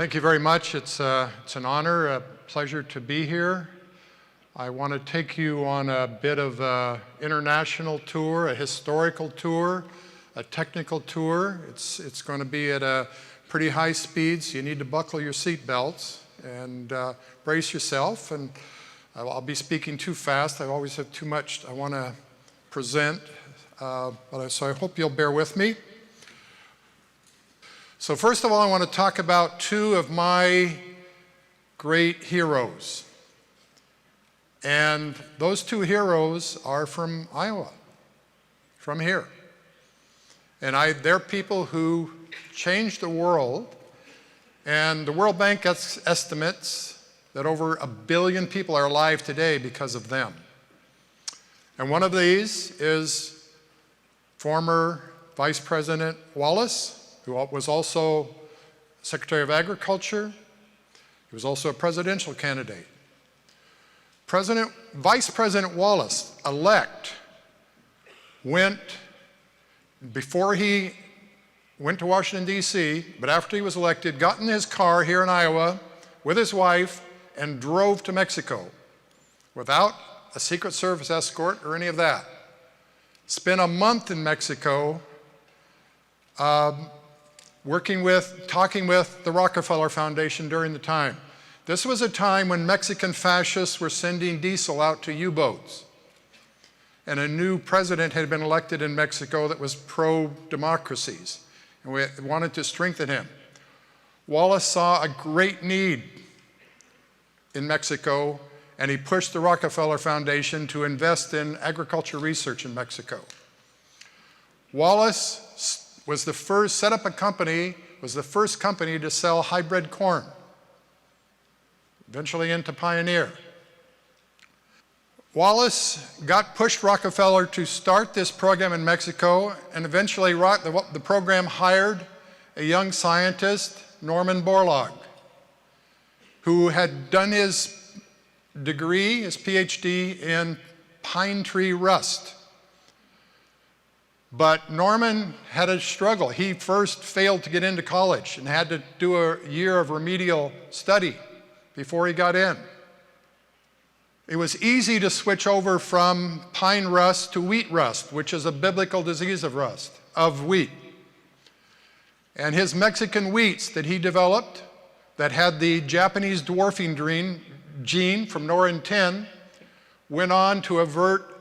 Thank you very much. It's an honor, a pleasure to be here. I want to take you on a bit of an international tour, a historical tour, a technical tour. It's going to be at a pretty high speed, so you need to buckle your seat belts and brace yourself. And I'll be speaking too fast. I always have too much I want to present, so I hope you'll bear with me. So first of all, I want to talk about two of my great heroes. And those two heroes are from Iowa, from here. And they're people who changed the world. And the World Bank estimates that over 1 billion people are alive today because of them. And one of these is former Vice President Wallace, who was also Secretary of Agriculture. He was also a presidential candidate. Vice President Wallace, elect, before he went to Washington, D.C., but after he was elected, got in his car here in Iowa with his wife and drove to Mexico without a Secret Service escort or any of that. Spent a month in Mexico talking with the Rockefeller Foundation during the time. This was a time when Mexican fascists were sending diesel out to U-boats. And a new president had been elected in Mexico that was pro-democracies, and we wanted to strengthen him. Wallace saw a great need in Mexico, and he pushed the Rockefeller Foundation to invest in agriculture research in Mexico. Wallace was the first company to sell hybrid corn, eventually into Pioneer. Wallace pushed Rockefeller to start this program in Mexico, and eventually the program hired a young scientist, Norman Borlaug, who had done his degree, his PhD, in pine tree rust. But Norman had a struggle. He first failed to get into college and had to do a year of remedial study before he got in. It was easy to switch over from pine rust to wheat rust, which is a biblical disease of wheat. And his Mexican wheats that he developed that had the Japanese dwarfing gene from Norin 10 went on to avert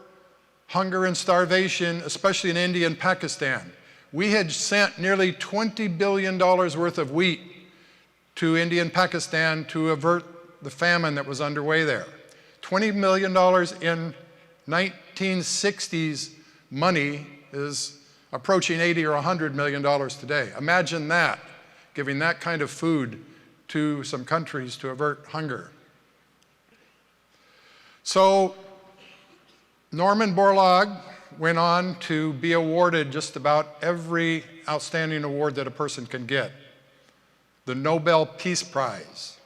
hunger and starvation, especially in India and Pakistan. We had sent nearly $20 billion worth of wheat to India and Pakistan to avert the famine that was underway there. $20 million in 1960s money is approaching $80 or $100 million today. Imagine that, giving that kind of food to some countries to avert hunger. So Norman Borlaug went on to be awarded just about every outstanding award that a person can get. The Nobel Peace Prize,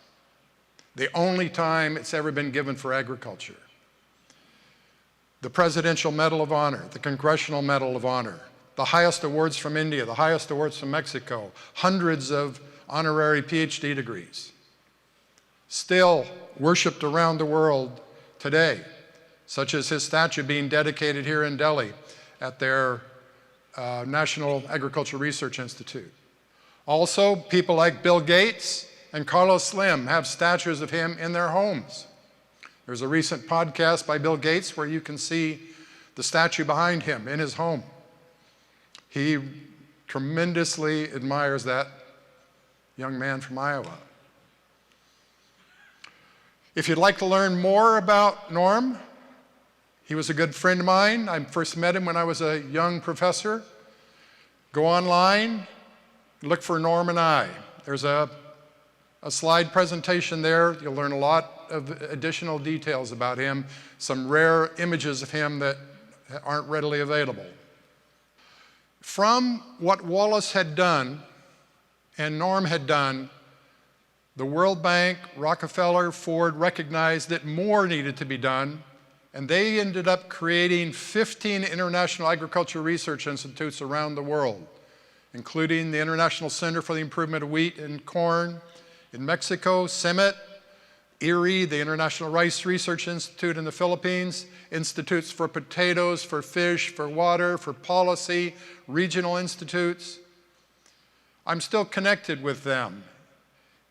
the only time it's ever been given for agriculture. The Presidential Medal of Honor, the Congressional Medal of Honor, the highest awards from India, the highest awards from Mexico, hundreds of honorary PhD degrees. Still worshipped around the world today, such as his statue being dedicated here in Delhi at their National Agricultural Research Institute. Also, people like Bill Gates and Carlos Slim have statues of him in their homes. There's a recent podcast by Bill Gates where you can see the statue behind him in his home. He tremendously admires that young man from Iowa. If you'd like to learn more about Norm, he was a good friend of mine. I first met him when I was a young professor. Go online, look for Norm and I. There's a slide presentation there. You'll learn a lot of additional details about him, some rare images of him that aren't readily available. From what Wallace had done and Norm had done, the World Bank, Rockefeller, Ford recognized that more needed to be done, and they ended up creating 15 international agricultural research institutes around the world, including the International Center for the Improvement of Wheat and Corn, in Mexico, CIMMYT, IRRI, the International Rice Research Institute in the Philippines, institutes for potatoes, for fish, for water, for policy, regional institutes. I'm still connected with them.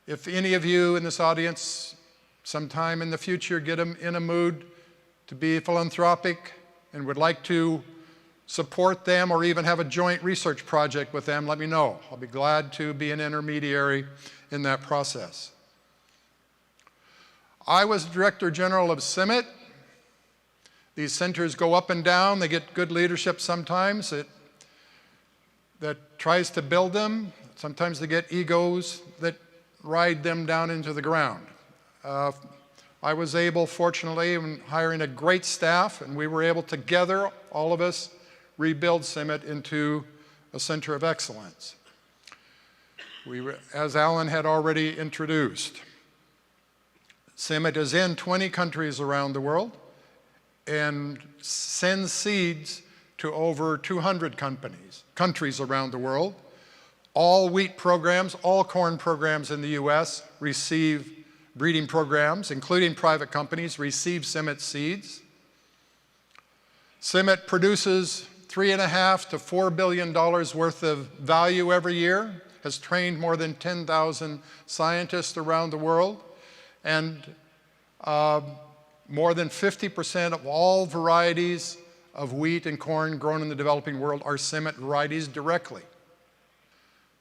If any of you in this audience sometime in the future get in a mood to be philanthropic and would like to support them or even have a joint research project with them, let me know. I'll be glad to be an intermediary in that process. I was Director General of CIMMYT. These centers go up and down. They get good leadership sometimes that tries to build them. Sometimes they get egos that ride them down into the ground. I was able, fortunately, in hiring a great staff, and we were able together, all of us, rebuild CIMMYT into a center of excellence. As Alan had already introduced, CIMMYT is in 20 countries around the world and sends seeds to over 200 countries around the world. All wheat programs, all corn programs in the US receive breeding programs, including private companies, receive CIMMYT seeds. CIMMYT produces $3.5 to $4 billion worth of value every year, has trained more than 10,000 scientists around the world, and more than 50% of all varieties of wheat and corn grown in the developing world are CIMMYT varieties directly.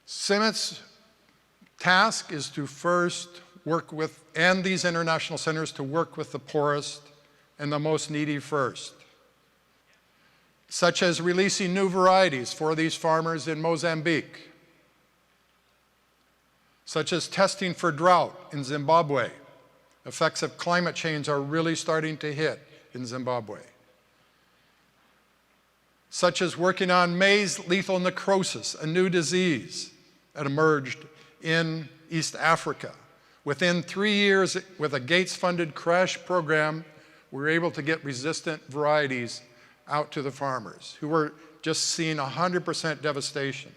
CIMMYT's task is to first work with, and these international centers, to work with the poorest and the most needy first, such as releasing new varieties for these farmers in Mozambique, such as testing for drought in Zimbabwe. Effects of climate change are really starting to hit in Zimbabwe. Such as working on maize lethal necrosis, a new disease that emerged in East Africa. Within 3 years, with a Gates-funded crash program, we were able to get resistant varieties out to the farmers who were just seeing 100% devastation.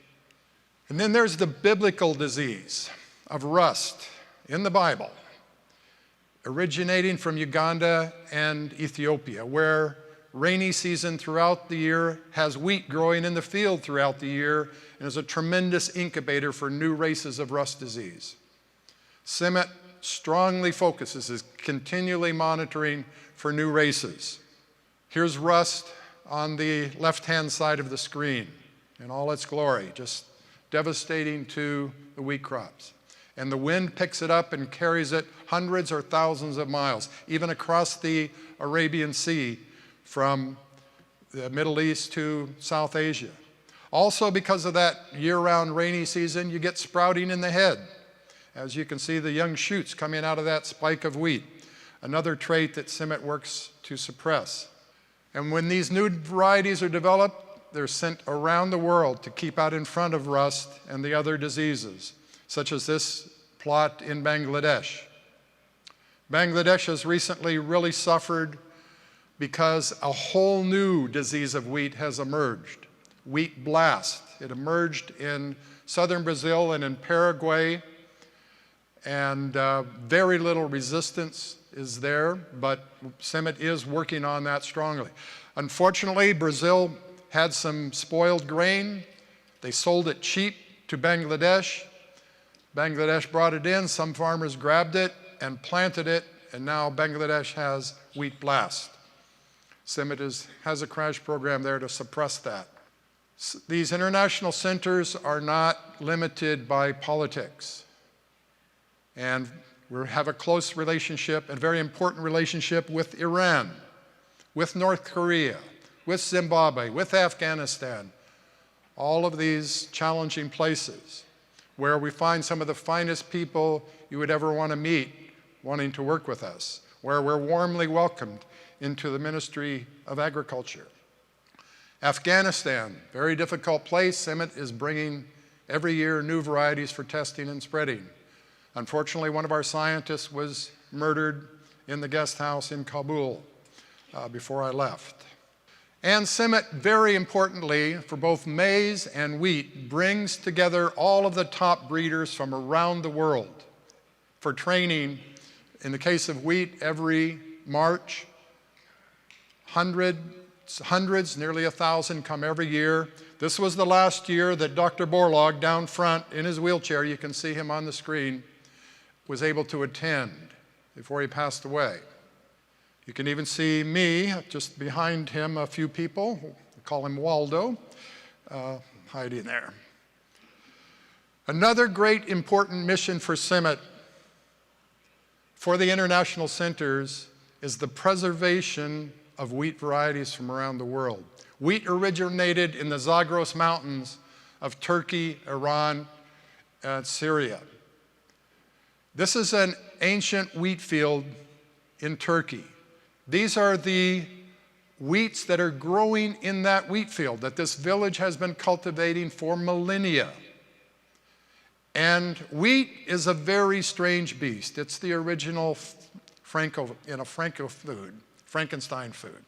And then there's the biblical disease of rust in the Bible, originating from Uganda and Ethiopia, where rainy season throughout the year has wheat growing in the field throughout the year and is a tremendous incubator for new races of rust disease. CIMMYT strongly focuses, is continually monitoring for new races. Here's rust on the left-hand side of the screen in all its glory, just devastating to the wheat crops. And the wind picks it up and carries it hundreds or thousands of miles, even across the Arabian Sea from the Middle East to South Asia. Also, because of that year-round rainy season, you get sprouting in the head. As you can see, the young shoots coming out of that spike of wheat, another trait that CIMMYT works to suppress. And when these new varieties are developed, they're sent around the world to keep out in front of rust and the other diseases, such as this plot in Bangladesh. Bangladesh has recently really suffered because a whole new disease of wheat has emerged, wheat blast. It emerged in southern Brazil and in Paraguay, and very little resistance is there, but CIMMYT is working on that strongly. Unfortunately, Brazil had some spoiled grain. They sold it cheap to Bangladesh. Bangladesh brought it in, some farmers grabbed it and planted it, and now Bangladesh has wheat blast. CIMMYT has a crash program there to suppress that. These international centers are not limited by politics. And we have a close relationship, a very important relationship with Iran, with North Korea, with Zimbabwe, with Afghanistan, all of these challenging places where we find some of the finest people you would ever want to meet wanting to work with us, where we're warmly welcomed into the Ministry of Agriculture. Afghanistan, very difficult place. CIMMYT is bringing every year new varieties for testing and spreading. Unfortunately, one of our scientists was murdered in the guest house in Kabul before I left. And CIMMYT, very importantly, for both maize and wheat, brings together all of the top breeders from around the world for training. In the case of wheat, every March, hundreds, nearly 1,000 come every year. This was the last year that Dr. Borlaug down front in his wheelchair, you can see him on the screen, was able to attend before he passed away. You can even see me, just behind him, a few people, we'll call him Waldo, hiding there. Another great important mission for CIMMYT, for the international centers, is the preservation of wheat varieties from around the world. Wheat originated in the Zagros Mountains of Turkey, Iran, and Syria. This is an ancient wheat field in Turkey. These are the wheats that are growing in that wheat field that this village has been cultivating for millennia. And wheat is a very strange beast. It's the original Frankenstein food.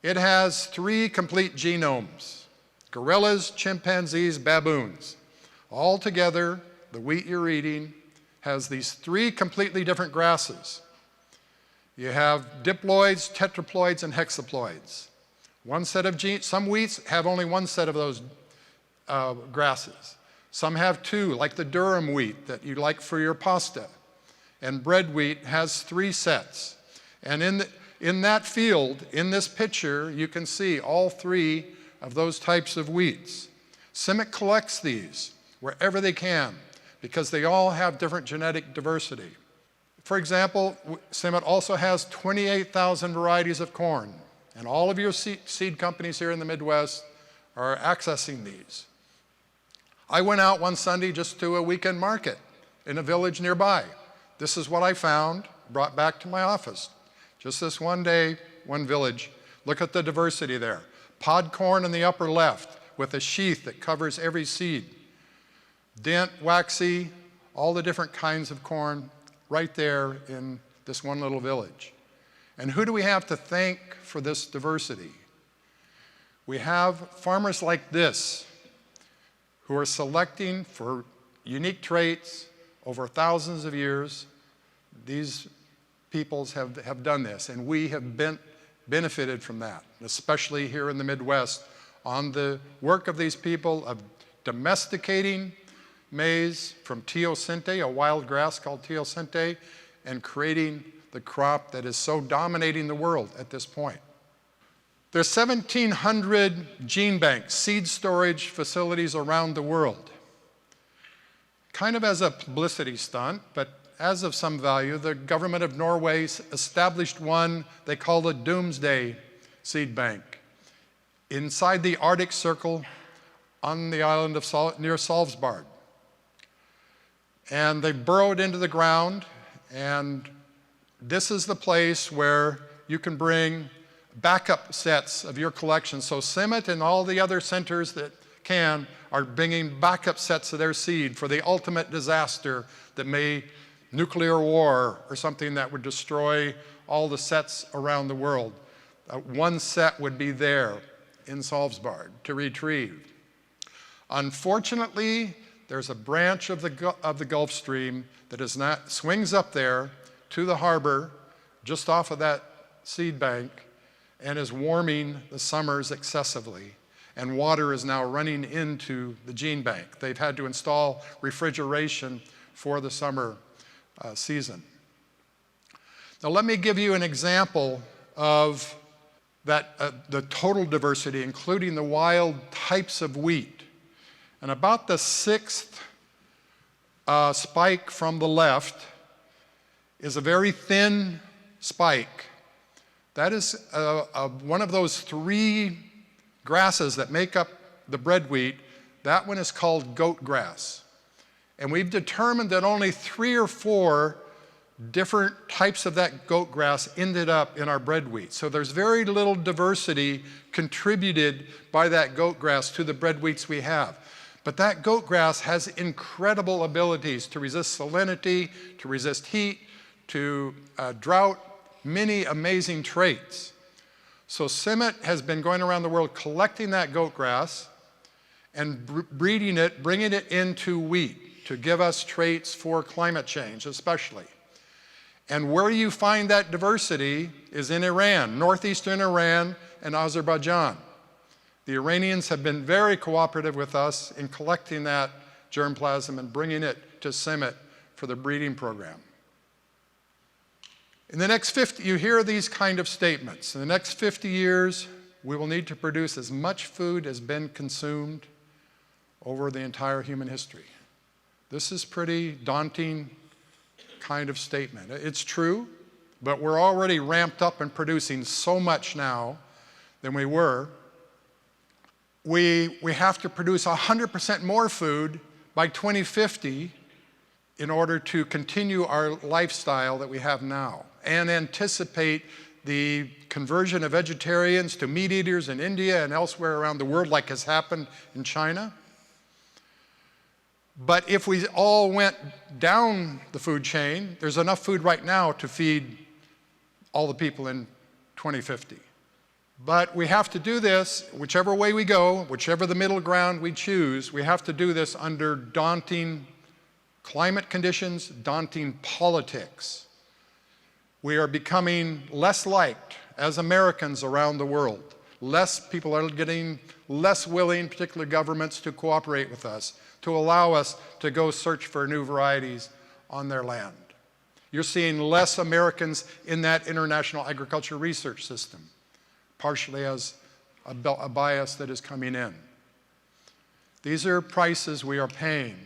It has 3 complete genomes: gorillas, chimpanzees, baboons. All together, the wheat you're eating has these 3 completely different grasses. You have diploids, tetraploids, and hexaploids. One set of genes. Some wheats have only 1 set of those grasses. Some have 2, like the durum wheat that you like for your pasta. And bread wheat has 3 sets. And in that field, in this picture, you can see all 3 of those types of wheats. CIMMYT collects these wherever they can because they all have different genetic diversity. For example, CIMMYT also has 28,000 varieties of corn, and all of your seed companies here in the Midwest are accessing these. I went out one Sunday just to a weekend market in a village nearby. This is what I found, brought back to my office. Just this one day, one village. Look at the diversity there. Pod corn in the upper left with a sheath that covers every seed. Dent, waxy, all the different kinds of corn right there in this one little village. And who do we have to thank for this diversity? We have farmers like this who are selecting for unique traits over thousands of years. These peoples have done this, and we have benefited from that, especially here in the Midwest, on the work of these people of domesticating maize from teosinte, a wild grass called teosinte, and creating the crop that is so dominating the world at this point. There's 1,700 gene banks, seed storage facilities around the world. Kind of as a publicity stunt, but as of some value, the government of Norway established one they call the Doomsday Seed Bank inside the Arctic Circle on the island of near Svalbard. And they burrowed into the ground, and this is the place where you can bring backup sets of your collection. So CIMMYT and all the other centers that can are bringing backup sets of their seed for the ultimate disaster that may, nuclear war or something that would destroy all the sets around the world. One set would be there in Svalbard to retrieve. Unfortunately, there's a branch of the Gulf Stream that swings up there to the harbor just off of that seed bank and is warming the summers excessively. And water is now running into the gene bank. They've had to install refrigeration for the summer season. Now let me give you an example of that, the total diversity, including the wild types of wheat. And about the 6th spike from the left is a very thin spike. That is one of those 3 grasses that make up the bread wheat. That one is called goat grass. And we've determined that only 3 or 4 different types of that goat grass ended up in our bread wheat. So there's very little diversity contributed by that goat grass to the bread wheats we have. But that goat grass has incredible abilities to resist salinity, to resist heat, to drought, many amazing traits. So CIMMYT has been going around the world collecting that goat grass and breeding it, bringing it into wheat. to give us traits for climate change, especially. And where you find that diversity is in Iran, northeastern Iran and Azerbaijan. The Iranians have been very cooperative with us in collecting that germplasm and bringing it to CIMMYT for the breeding program. In the next 50, you hear these kind of statements. In the next 50 years, we will need to produce as much food as been consumed over the entire human history. This is pretty daunting kind of statement. It's true, but we're already ramped up and producing so much now than we were. We have to produce 100% more food by 2050 in order to continue our lifestyle that we have now and anticipate the conversion of vegetarians to meat eaters in India and elsewhere around the world, like has happened in China. But if we all went down the food chain, there's enough food right now to feed all the people in 2050. But we have to do this, whichever way we go, whichever the middle ground we choose, we have to do this under daunting climate conditions, daunting politics. We are becoming less liked as Americans around the world. Less people are getting less willing, particular governments, to cooperate with us, to allow us to go search for new varieties on their land. You're seeing less Americans in that international agriculture research system, partially as a bias that is coming in. These are prices we are paying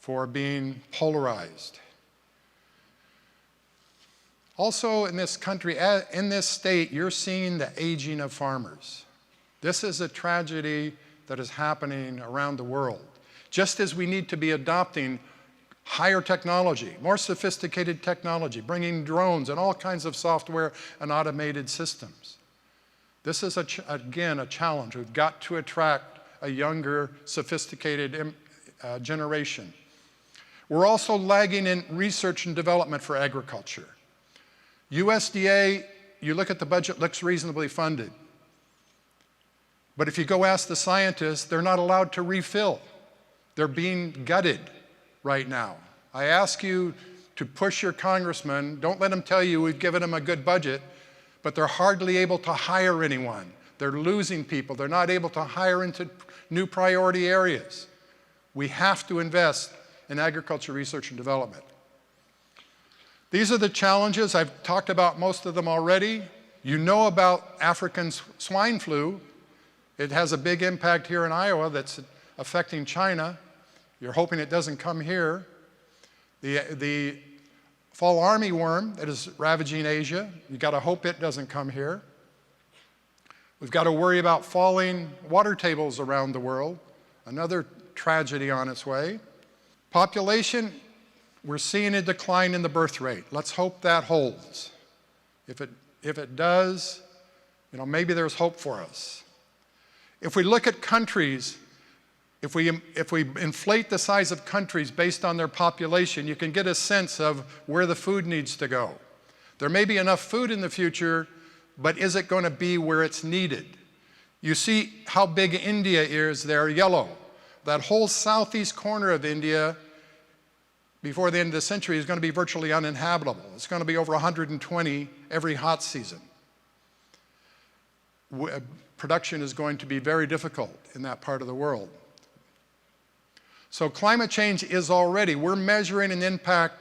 for being polarized. Also in this country, in this state, you're seeing the aging of farmers. This is a tragedy that is happening around the world. Just as we need to be adopting higher technology, more sophisticated technology, bringing drones and all kinds of software and automated systems. This is, again, a challenge. We've got to attract a younger, sophisticated generation. We're also lagging in research and development for agriculture. USDA, you look at the budget, looks reasonably funded. But if you go ask the scientists, they're not allowed to refill. They're being gutted right now. I ask you to push your congressman. Don't let them tell you we've given them a good budget, but they're hardly able to hire anyone. They're losing people. They're not able to hire into new priority areas. We have to invest in agriculture research and development. These are the challenges. I've talked about most of them already. You know about African swine flu. It has a big impact here in Iowa that's affecting China. You're hoping it doesn't come here. The fall armyworm that is ravaging Asia, you got to hope it doesn't come here. We've got to worry about falling water tables around the world, another tragedy on its way. Population, we're seeing a decline in the birth rate. Let's hope that holds. If it does, maybe there's hope for us. If we look at countries, if we inflate the size of countries based on their population, you can get a sense of where the food needs to go. There may be enough food in the future, but is it going to be where it's needed? You see how big India is there, yellow. That whole southeast corner of India, before the end of the century, is going to be virtually uninhabitable. It's going to be over 120 every hot season. Production is going to be very difficult in that part of the world. So climate change is already, we're measuring an impact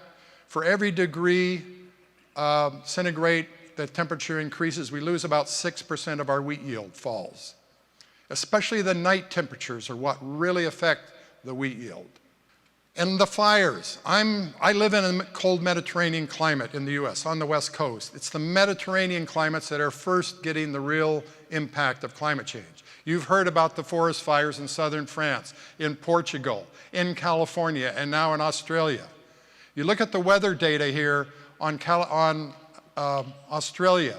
for every degree centigrade that temperature increases. We lose about 6% of our wheat yield falls. Especially the night temperatures are what really affect the wheat yield. And the fires. I live in a cold Mediterranean climate in the US, on the West Coast. It's the Mediterranean climates that are first getting the real impact of climate change. You've heard about the forest fires in southern France, in Portugal, in California, and now in Australia. You look at the weather data here on Australia.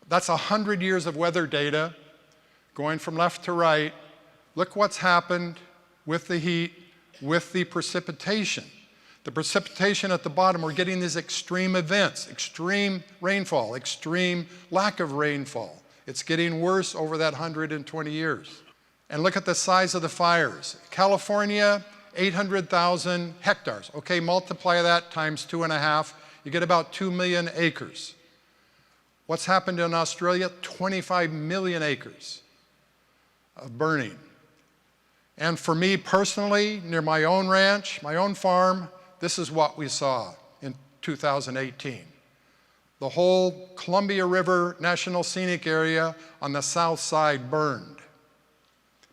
That's 100 years of weather data going from left to right. Look what's happened with the heat, with the precipitation. The precipitation at the bottom, we're getting these extreme events, extreme rainfall, extreme lack of rainfall. It's getting worse over that 120 years. And look at the size of the fires. California 800,000 hectares. Okay, multiply that times 2.5, you get about 2 million acres. What's happened in Australia? 25 million acres of burning. And for me personally, near my own ranch, my own farm, this is what we saw in 2018. The whole Columbia River National Scenic Area on the south side burned.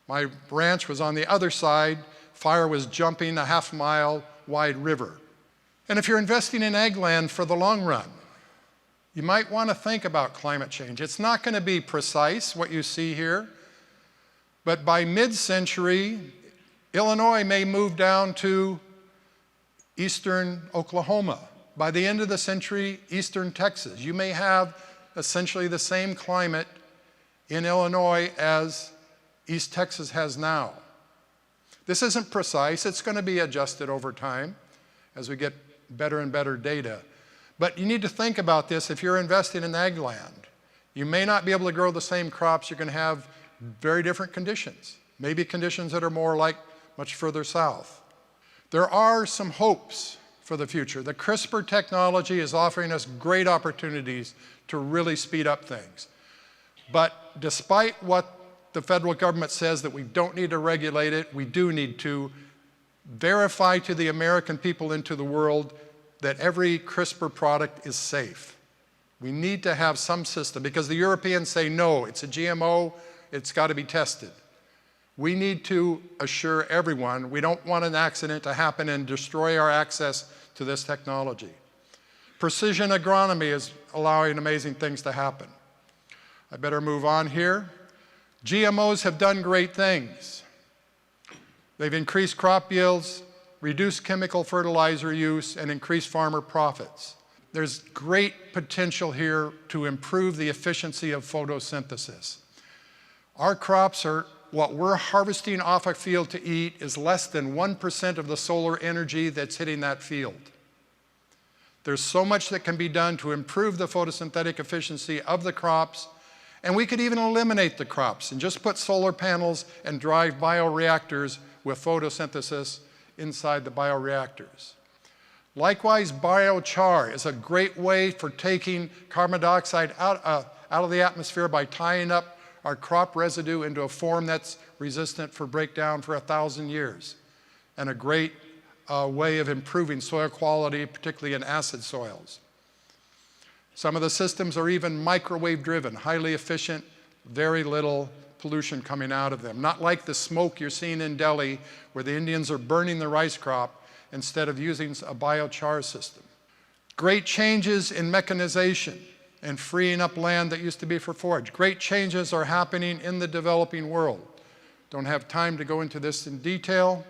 My ranch was on the other side. Fire was jumping a half-mile wide river. And if you're investing in ag land for the long run, you might want to think about climate change. It's not going to be precise, what you see here, but by mid-century, Illinois may move down to eastern Oklahoma. By the end of the century, eastern Texas. You may have essentially the same climate in Illinois as East Texas has now. This isn't precise. It's going to be adjusted over time as we get better and better data. But you need to think about this if you're investing in ag land. You may not be able to grow the same crops. You're going to have very different conditions, maybe conditions that are more like much further south. There are some hopes for the future. The CRISPR technology is offering us great opportunities to really speed up things. But despite what the federal government says that we don't need to regulate it, we do need to verify to the American people and to the world that every CRISPR product is safe. We need to have some system because the Europeans say no, it's a GMO, it's got to be tested. We need to assure everyone we don't want an accident to happen and destroy our access to this technology. Precision agronomy is allowing amazing things to happen. I better move on here. GMOs have done great things. They've increased crop yields, reduced chemical fertilizer use, and increased farmer profits. There's great potential here to improve the efficiency of photosynthesis. Our crops are, what we're harvesting off a field to eat is less than 1% of the solar energy that's hitting that field. There's so much that can be done to improve the photosynthetic efficiency of the crops, and we could even eliminate the crops and just put solar panels and drive bioreactors with photosynthesis inside the bioreactors. Likewise, biochar is a great way for taking carbon dioxide out of the atmosphere by tying up our crop residue into a form that's resistant for breakdown for 1,000 years, and a great way of improving soil quality, particularly in acid soils. Some of the systems are even microwave driven, highly efficient, very little pollution coming out of them. Not like the smoke you're seeing in Delhi where the Indians are burning the rice crop instead of using a biochar system. Great changes in mechanization and freeing up land that used to be for forage. Great changes are happening in the developing world. Don't have time to go into this in detail,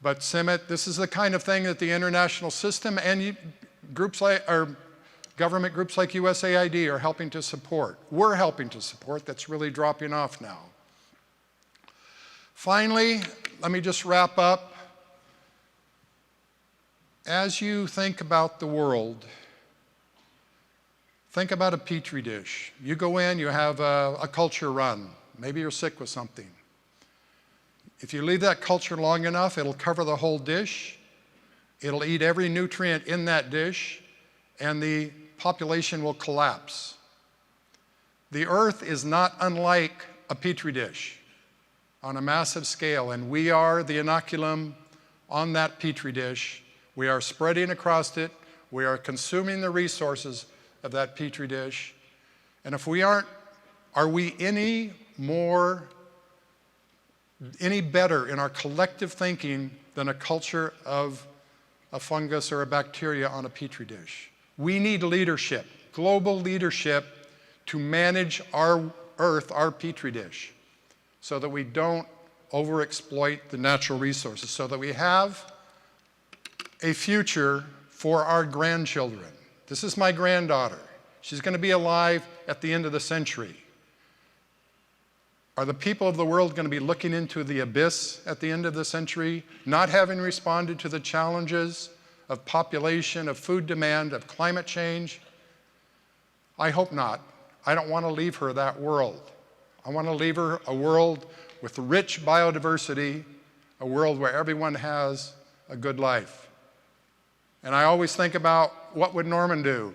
but CIMMYT, this is the kind of thing that the international system and groups like, or government groups like USAID are helping to support. We're helping to support. That's really dropping off now. Finally, let me just wrap up. As you think about the world, think about a petri dish. You go in, you have a culture run. Maybe you're sick with something. If you leave that culture long enough, it'll cover the whole dish. It'll eat every nutrient in that dish, and the population will collapse. The Earth is not unlike a petri dish on a massive scale, and we are the inoculum on that petri dish. We are spreading across it. We are consuming the resources of that petri dish. And if we aren't, are we any better in our collective thinking than a culture of a fungus or a bacteria on a petri dish? We need leadership, global leadership, to manage our Earth, our petri dish, so that we don't overexploit the natural resources, so that we have a future for our grandchildren. This is my granddaughter. She's going to be alive at the end of the century. Are the people of the world going to be looking into the abyss at the end of the century, not having responded to the challenges of population, of food demand, of climate change? I hope not. I don't want to leave her that world. I want to leave her a world with rich biodiversity, a world where everyone has a good life. And I always think about what would Norman do?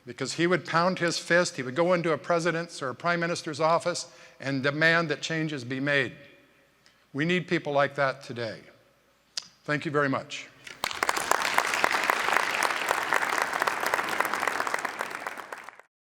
Because he would pound his fist, he would go into a president's or a prime minister's office and demand that changes be made. We need people like that today. Thank you very much.